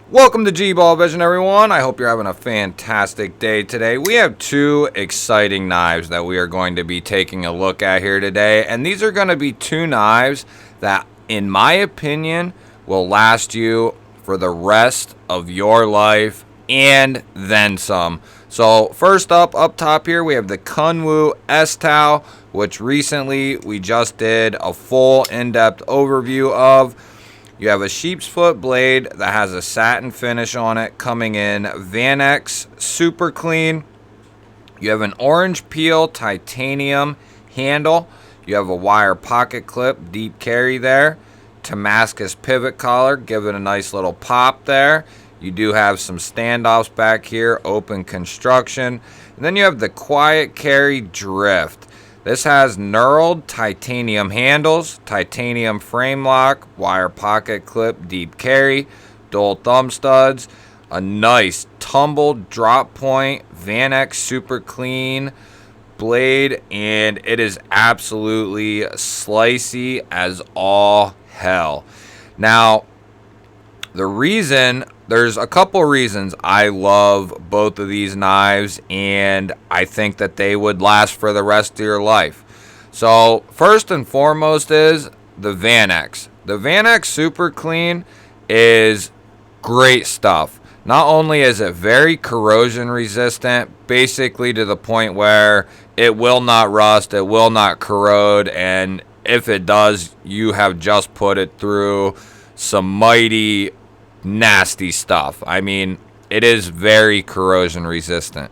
Welcome to GBALL VISION, everyone. I hope you're having a fantastic day today. We have two exciting knives that we are going to be taking a look at here today. And these are going to be two knives that, in my opinion, will last you for the rest of your life and then some. So first up top here, we have the Kunwu S-Tau, which recently we just did a full in-depth overview of. You have a sheep's foot blade that has a satin finish on it coming in Vanex super clean. You have an orange peel titanium handle. You have a wire pocket clip, deep carry there. Damascus pivot collar, give it a nice little pop there. You do have some standoffs back here, open construction. And then you have the quiet carry drift. This has knurled titanium handles, titanium frame lock, wire pocket clip, deep carry, dual thumb studs, a nice tumbled drop point, Vanex super clean blade, and it is absolutely slicey as all hell. Now, there's a couple reasons I love both of these knives, and I think that they would last for the rest of your life. So first and foremost is the Vanex. The Vanex Super Clean is great stuff. Not only is it very corrosion resistant, basically to the point where it will not rust, it will not corrode, and if it does, you have just put it through some mighty nasty stuff. I mean, it is very corrosion resistant.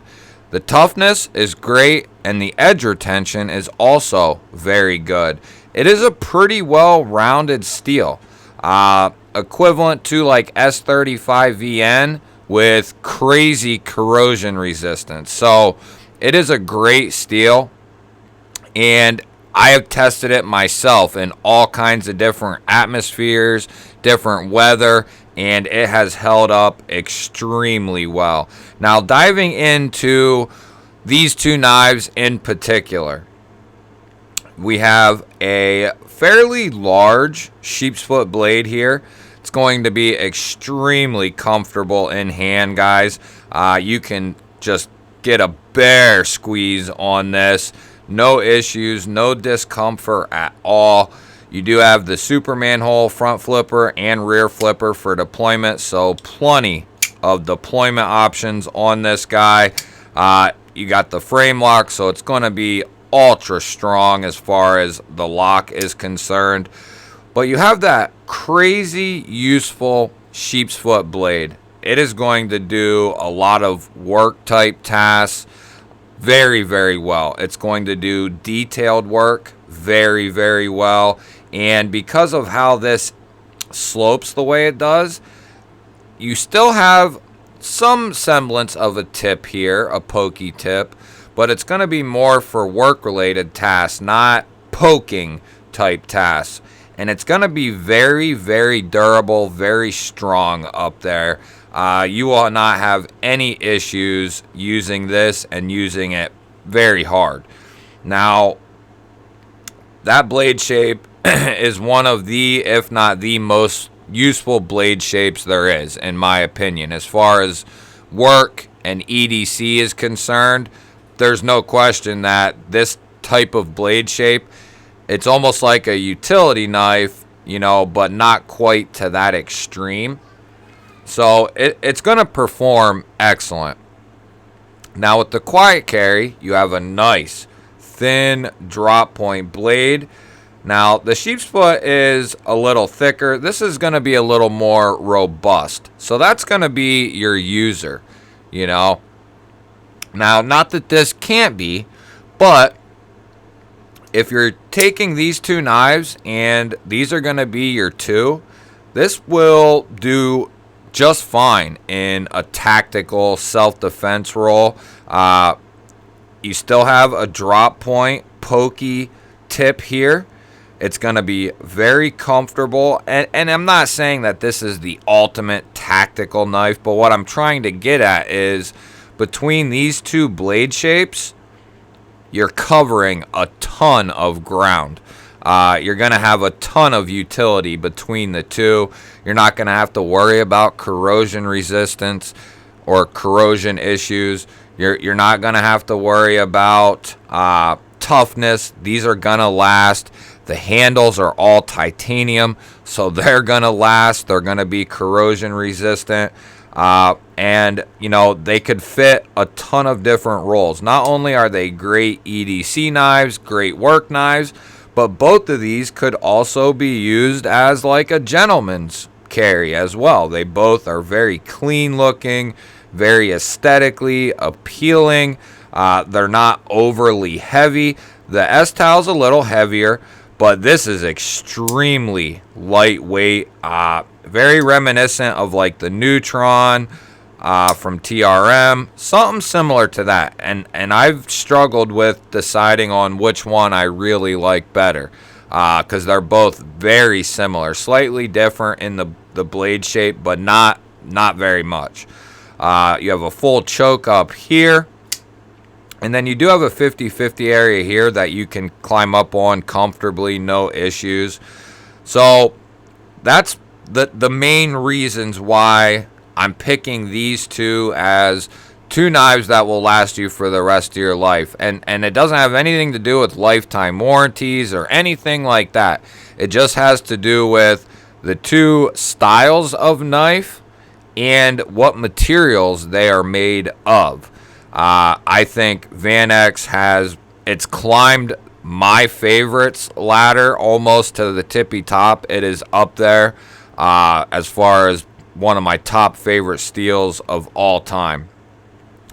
The toughness is great, and the edge retention is also very good. It is a pretty well-rounded steel, equivalent to like S35VN with crazy corrosion resistance. So it is a great steel, and I have tested it myself in all kinds of different atmospheres, different weather, and it has held up extremely well. Now, diving into these two knives in particular, we have a fairly large sheep's foot blade here. It's going to be extremely comfortable in hand, guys. You can just get a bear squeeze on this. No issues, no discomfort at all. You do have the Superman hole front flipper and rear flipper for deployment, so plenty of deployment options on this guy. You got the frame lock, so it's going to be ultra strong as far as the lock is concerned. But you have that crazy useful sheep's foot blade. It is going to do a lot of work type tasks very, very well. It's going to do detailed work very, very well. And because of how this slopes the way it does, you still have some semblance of a tip here, a pokey tip, but it's going to be more for work-related tasks, not poking type tasks. And it's going to be very, very durable, very strong up there. You will not have any issues using this and using it very hard. Now, that blade shape is one of the, if not the most useful blade shapes there is, in my opinion. As far as work and EDC is concerned, there's no question that this type of blade shape, it's almost like a utility knife, you know, but not quite to that extreme. So it's going to perform excellent. Now with the quiet carry, you have a nice thin drop point blade. Now the sheep's foot is a little thicker. This is going to be a little more robust. So that's going to be your user, you know. Now, not that this can't be, but if you're taking these two knives and these are going to be your two, this will do just fine in a tactical self-defense role. You still have a drop point pokey tip here. It's going to be very comfortable, and I'm not saying that this is the ultimate tactical knife, but what I'm trying to get at is between these two blade shapes, you're covering a ton of ground. You're going to have a ton of utility between the two. You're not going to have to worry about corrosion resistance or corrosion issues. You're not going to have to worry about toughness. These are going to last. The handles are all titanium, so they're going to last. They're going to be corrosion resistant. And, you know, they could fit a ton of different roles. Not only are they great EDC knives, great work knives, but both of these could also be used as like a gentleman's carry as well. They both are very clean looking, very aesthetically appealing. They're not overly heavy. The S-Towel's a little heavier, but this is extremely lightweight. Very reminiscent of like the Neutron from TRM, something similar to that. And I've struggled with deciding on which one I really like better, because they're both very similar, slightly different in the blade shape, but not very much. You have a full choke up here, and then you do have a 50-50 area here that you can climb up on comfortably, no issues. So that's the main reasons why I'm picking these two as two knives that will last you for the rest of your life. And it doesn't have anything to do with lifetime warranties or anything like that. It just has to do with the two styles of knife and what materials they are made of. I think VanX it's climbed my favorites ladder almost to the tippy top. It is up there as far as one of my top favorite steels of all time.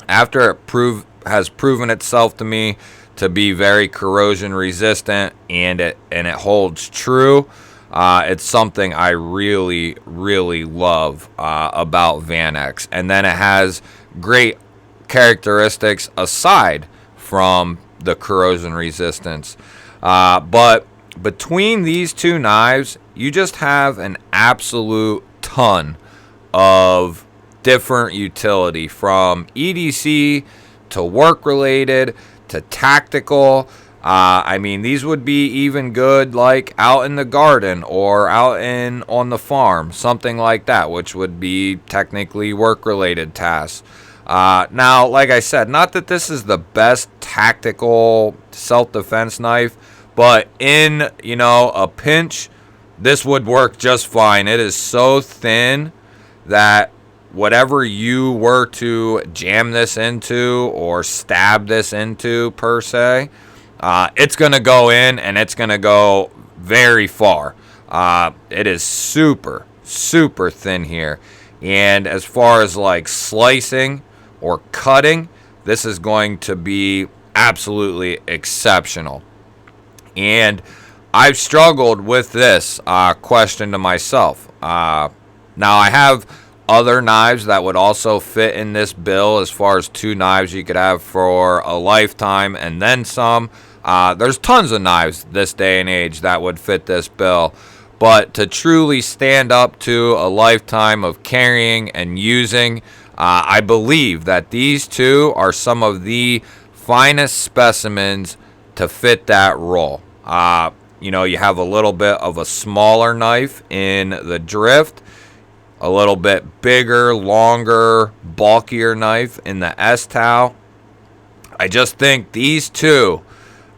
After it has proven itself to me to be very corrosion resistant and it holds true, it's something I really, really love about VanX. And then it has great characteristics aside from the corrosion resistance. But between these two knives, you just have an absolute ton of different utility, from EDC to work related to tactical. I mean, these would be even good like out in the garden or out on the farm, something like that, which would be technically work related tasks. Now, like I said, not that this is the best tactical self-defense knife, but in, you know, a pinch, this would work just fine. It is so thin that whatever you were to jam this into or stab this into per se, it's going to go in and it's going to go very far. It is super, super thin here. And as far as like slicing or cutting, this is going to be absolutely exceptional. And I've struggled with this question to myself. Now, I have other knives that would also fit in this bill as far as two knives you could have for a lifetime and then some. There's tons of knives this day and age that would fit this bill. But to truly stand up to a lifetime of carrying and using, I believe that these two are some of the finest specimens to fit that role. You know, you have a little bit of a smaller knife in the Drift, a little bit bigger, longer, bulkier knife in the S-Towel. I just think these two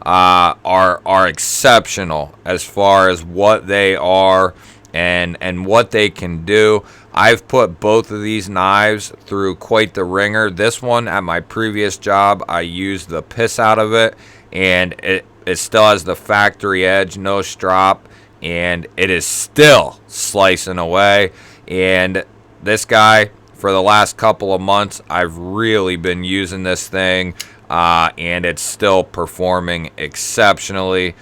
are exceptional as far as what they are and what they can do. I've put both of these knives through quite the ringer. This one at my previous job, I used the piss out of it, and it still has the factory edge, no strop, and it is still slicing away. And this guy, for the last couple of months, I've really been using this thing, and it's still performing exceptionally.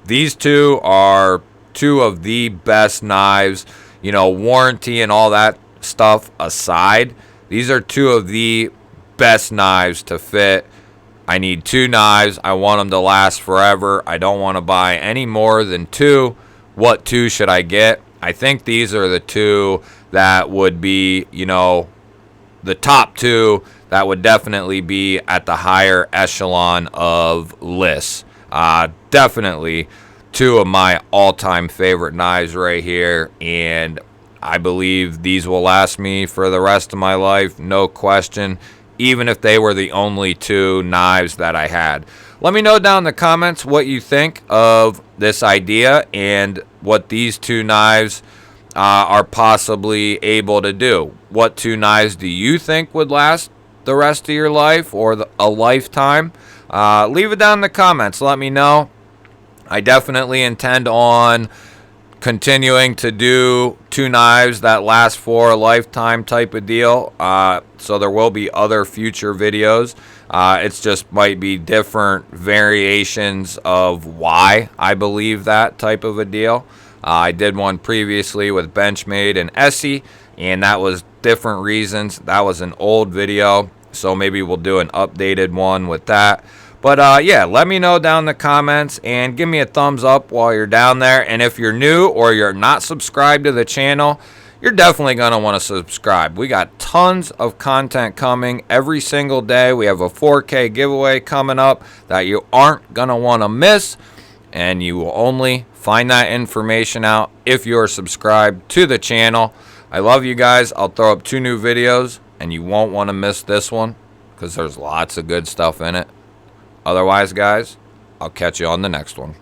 These two are two of the best knives. You know, warranty and all that stuff aside, these are two of the best knives to fit. I need two knives. I want them to last forever. I don't want to buy any more than two. What two should I get? I think these are the two that would be, you know, the top two that would definitely be at the higher echelon of lists. Definitely two of my all-time favorite knives right here, and I believe these will last me for the rest of my life, no question, even if they were the only two knives that I had. Let me know down in the comments what you think of this idea and what these two knives are possibly able to do. What two knives do you think would last the rest of your life or a lifetime? Leave it down in the comments. Let me know. I definitely intend on continuing to do two knives that last for a lifetime type of deal. So there will be other future videos. It's just might be different variations of why I believe that type of a deal. I did one previously with Benchmade and Essie, and that was different reasons. That was an old video, so maybe we'll do an updated one with that. But yeah, let me know down in the comments and give me a thumbs up while you're down there. And if you're new or you're not subscribed to the channel, you're definitely going to want to subscribe. We got tons of content coming every single day. We have a 4K giveaway coming up that you aren't going to want to miss. And you will only find that information out if you're subscribed to the channel. I love you guys. I'll throw up 2 new videos and you won't want to miss this one because there's lots of good stuff in it. Otherwise, guys, I'll catch you on the next one.